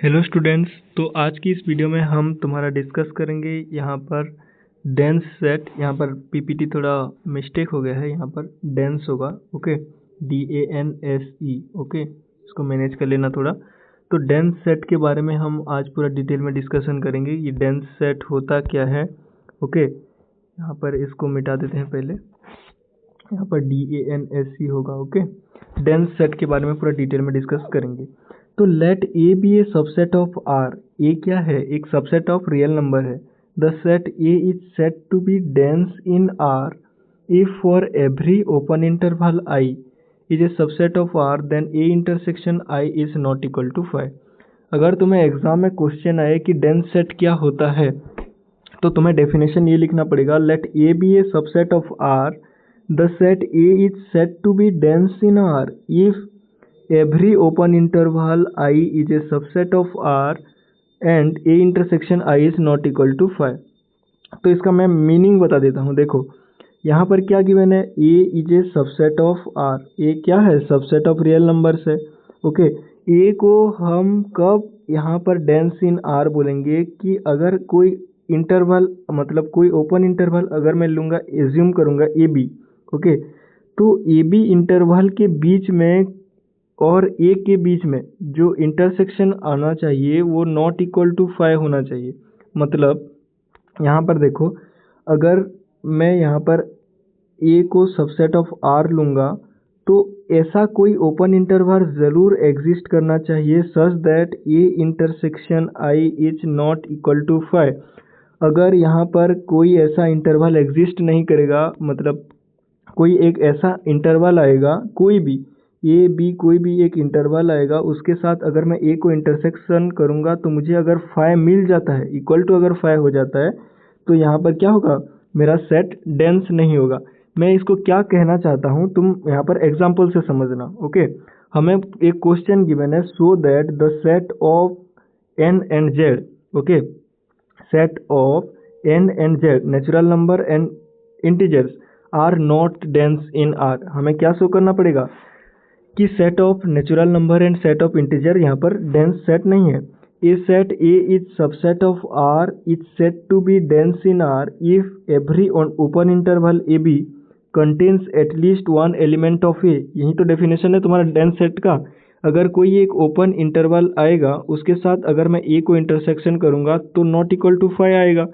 Hello students. तो आज की इस वीडियो में हम तुम्हारा डिस्कस करेंगे यहाँ पर डेंस सेट। यहाँ पर पीपीटी थोड़ा मिस्टेक हो गया है, यहाँ पर डेंस होगा। Okay, DANSE। ओके, इसको मैनेज कर लेना थोड़ा। तो डेंस सेट के बारे में हम आज पूरा डिटेल में डिस्कशन करेंगे। ये डेंस सेट होता क्या है। ओके, यहाँ पर इसको मिटा देते हैं पहले। यहाँ पर DANSE होगा। ओके, डेंस सेट के बारे में पूरा डिटेल में डिस्कस करेंगे। तो let A B A subset of R. A क्या है? एक सबसेट ऑफ रियल नंबर है। The set A is said to be dense in R if for every open interval I is a subset of R then A intersection I is not equal to 5। अगर तुम्हें exam में question आए कि dense set क्या होता है, तो तुम्हें डेफिनेशन ये लिखना पड़ेगा, let A B A subset of R, the set A is said to be dense in R if every open interval I is a subset of R and A intersection I is not equal to 5। तो इसका मैं meaning बता देता हूँ। देखो यहाँ पर क्या गिवन है, A is a subset of R। A क्या है? सबसेट ऑफ रियल नंबर्स है। ओके, A को हम कब यहाँ पर डेंस इन R बोलेंगे कि अगर कोई इंटरवल, मतलब कोई ओपन इंटरवल अगर मैं लूँगा, एज्यूम करूँगा AB। ओके, तो AB इंटरवल के बीच में और ए के बीच में जो इंटरसेक्शन आना चाहिए वो नॉट इक्वल टू 5 होना चाहिए। मतलब यहाँ पर देखो, अगर मैं यहाँ पर ए को सबसेट ऑफ आर लूँगा तो ऐसा कोई ओपन इंटरवल ज़रूर एग्जिस्ट करना चाहिए such that A intersection I is not equal to 5। अगर यहाँ पर कोई ऐसा इंटरवल एग्जिस्ट नहीं करेगा, मतलब कोई एक ऐसा इंटरवल आएगा, कोई भी ए बी कोई भी एक इंटरवल आएगा, उसके साथ अगर मैं ए को इंटरसेक्शन करूँगा तो मुझे अगर 5 मिल जाता है, इक्वल टू अगर 5 हो जाता है, तो यहाँ पर क्या होगा, मेरा सेट डेंस नहीं होगा। मैं इसको क्या कहना चाहता हूँ तुम यहाँ पर एग्जाम्पल से समझना। ओके, हमें एक क्वेश्चन गिवन है, show that the set of N and Z. Okay, set of N and Z natural number and integers are not dense in R. हमें क्या शो करना पड़ेगा कि set of natural number and set of integer यहाँ पर dense set नहीं है। A set A is subset of R is said to be dense in R if every open interval a b contains at least one element of ए। यही तो definition है तुम्हारा dense set का। अगर कोई एक ओपन इंटरवल आएगा, उसके साथ अगर मैं ए को इंटरसेक्शन करूँगा तो नॉट इक्वल टू 5 आएगा।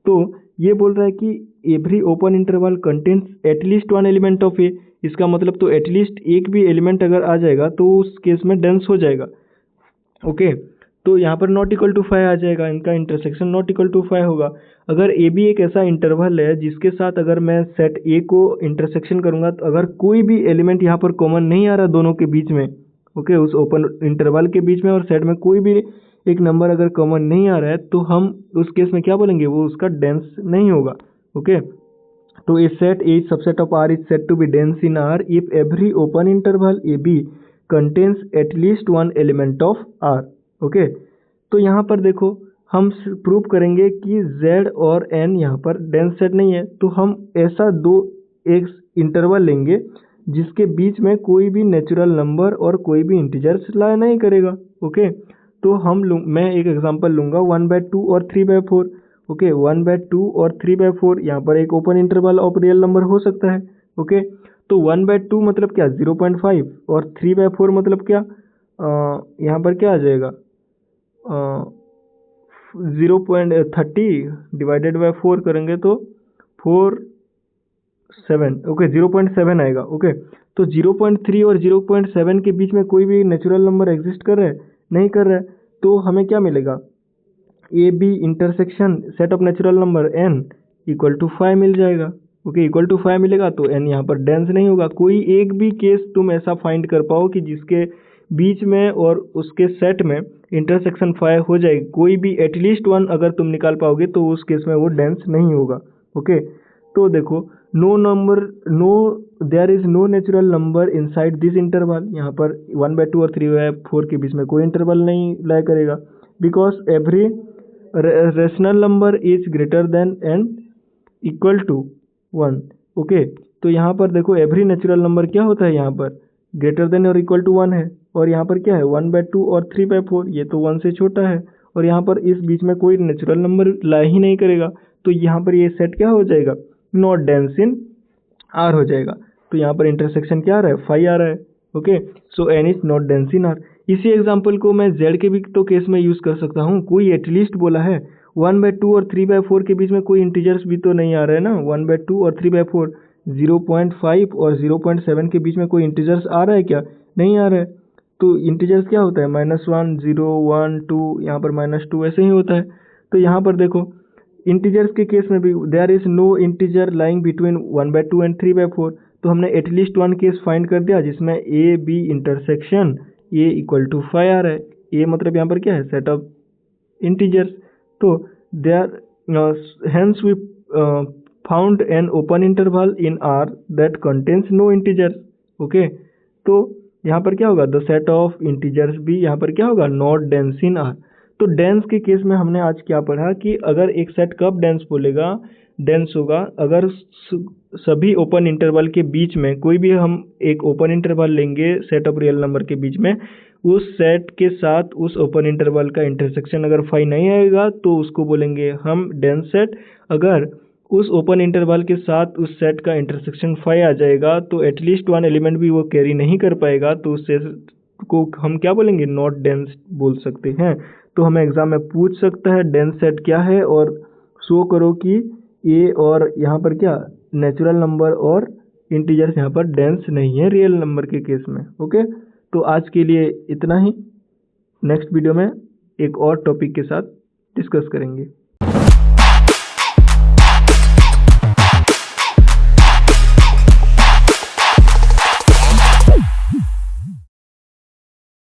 तो ये बोल रहा है कि every open interval contains at least one element of A. इसका मतलब तो एटलीस्ट एक भी एलिमेंट अगर आ जाएगा तो उस केस में डेंस हो जाएगा। ओके, तो यहाँ पर नॉट इक्वल टू 5 आ जाएगा, इनका इंटरसेक्शन नॉट इक्वल टू 5 होगा। अगर ए भी एक ऐसा इंटरवल है जिसके साथ अगर मैं सेट ए को इंटरसेक्शन करूँगा, तो अगर कोई भी एलिमेंट यहाँ पर कॉमन नहीं आ रहा दोनों के बीच में, ओके, उस ओपन इंटरवल के बीच में और सेट में कोई भी एक नंबर अगर कॉमन नहीं आ रहा है, तो हम उस केस में क्या बोलेंगे, वो उसका डेंस नहीं होगा। ओके, तो a set A subset of R is said to be dense in R if every open interval AB contains at least one element of R। Okay, तो यहाँ पर देखो हम प्रूव करेंगे कि Z और N यहाँ पर डेंस सेट नहीं है। तो हम ऐसा दो एक इंटरवल लेंगे जिसके बीच में कोई भी नेचुरल नंबर और कोई भी इंटीजर्स ला नहीं करेगा। ओके, तो मैं एक एग्जांपल लूँगा 1/2 और 3/4। ओके, 1/2 और 3/4 यहाँ पर एक open interval of real number हो सकता है। ओके, तो 1/2 मतलब क्या, 0.5, और 3/4 मतलब क्या, यहाँ पर क्या आ जाएगा, 0.30 डिवाइडेड बाय 4 करेंगे तो 7। ओके, 0.7 आएगा। ओके, तो 0.3 और 0.7 के बीच में कोई भी नेचुरल नंबर एग्जिस्ट कर रहा है, नहीं कर रहा है। तो हमें क्या मिलेगा, A B intersection set of natural number N equal to 5 मिल जाएगा। ओके, इक्वल टू 5 मिलेगा तो एन यहाँ पर डेंस नहीं होगा। कोई एक भी केस तुम ऐसा फाइंड कर पाओ कि जिसके बीच में और उसके सेट में इंटरसेक्शन 5 हो जाएगी, कोई भी एटलीस्ट वन अगर तुम निकाल पाओगे तो उस केस में वो डेंस नहीं होगा। ओके, तो देखो, there is no natural number inside this interval. यहाँ पर 1/2 और 3/4 के बीच में कोई इंटरवल नहीं लाई करेगा, because every rational number is greater than N equal to 1। Okay, तो यहाँ पर देखो एवरी नेचुरल नंबर क्या होता है, यहाँ पर ग्रेटर देन और इक्वल टू 1 है, और यहाँ पर क्या है 1/2 और 3/4, ये तो 1 से छोटा है, और यहाँ पर इस बीच में कोई नेचुरल नंबर ला ही नहीं करेगा, तो यहाँ पर ये सेट क्या हो जाएगा, नॉट डेंस इन आर हो जाएगा। तो यहाँ पर इंटरसेक्शन क्या आ रहा है, 5 आ रहा है। Okay, so N is not dense in R. इसी एग्जाम्पल को मैं जेड के भी तो केस में यूज कर सकता हूँ। कोई एटलीस्ट बोला है 1/2 और 3/4 के बीच में कोई इंटीजर्स भी तो नहीं आ रहा है ना। 1/2 और 3/4, 0.5 और 0.7 के बीच में कोई इंटीजर्स आ रहा है क्या, नहीं आ रहा है। तो इंटीजर्स क्या होता है, -1, 0, 1, 2, यहाँ पर -2 ऐसे ही होता है। तो यहाँ पर देखो इंटीजर्स के केस में भी there is no integer lying between 1/2 and 3/4। तो हमने एटलीस्ट वन केस फाइंड कर दिया जिसमें A B intersection A equal to 5 आ रहा है। ए मतलब यहाँ पर क्या है, सेट ऑफ इंटीजर्स। तो there hence we found an open interval in R that contains no integers. Okay, तो यहाँ पर क्या होगा, द सेट ऑफ इंटीजर्स भी यहाँ पर क्या होगा, नॉट डेंस इन आर। तो डेंस के केस में हमने आज क्या पढ़ा कि अगर एक सेट कब डेंस बोलेगा, डेंस होगा अगर सभी ओपन इंटरवल के बीच में कोई भी हम एक ओपन इंटरवल लेंगे सेट ऑफ रियल नंबर के बीच में, उस सेट के साथ उस ओपन इंटरवल का इंटरसेक्शन अगर 5 नहीं आएगा तो उसको बोलेंगे हम डेंस सेट। अगर उस ओपन इंटरवल के साथ उस सेट का इंटरसेक्शन 5 आ जाएगा तो एटलीस्ट वन एलिमेंट भी वो कैरी नहीं कर पाएगा, तो उस सेट को हम क्या बोलेंगे, नॉट डेंस बोल सकते हैं। तो हमें एग्जाम में पूछ सकता है डेंस सेट क्या है, और शो करो कि ए और यहाँ पर क्या नेचुरल नंबर और इंटीजर्स यहाँ पर डेंस नहीं है रियल नंबर के केस में। ओके, तो आज के लिए इतना ही। नेक्स्ट वीडियो में एक और टॉपिक के साथ डिस्कस करेंगे।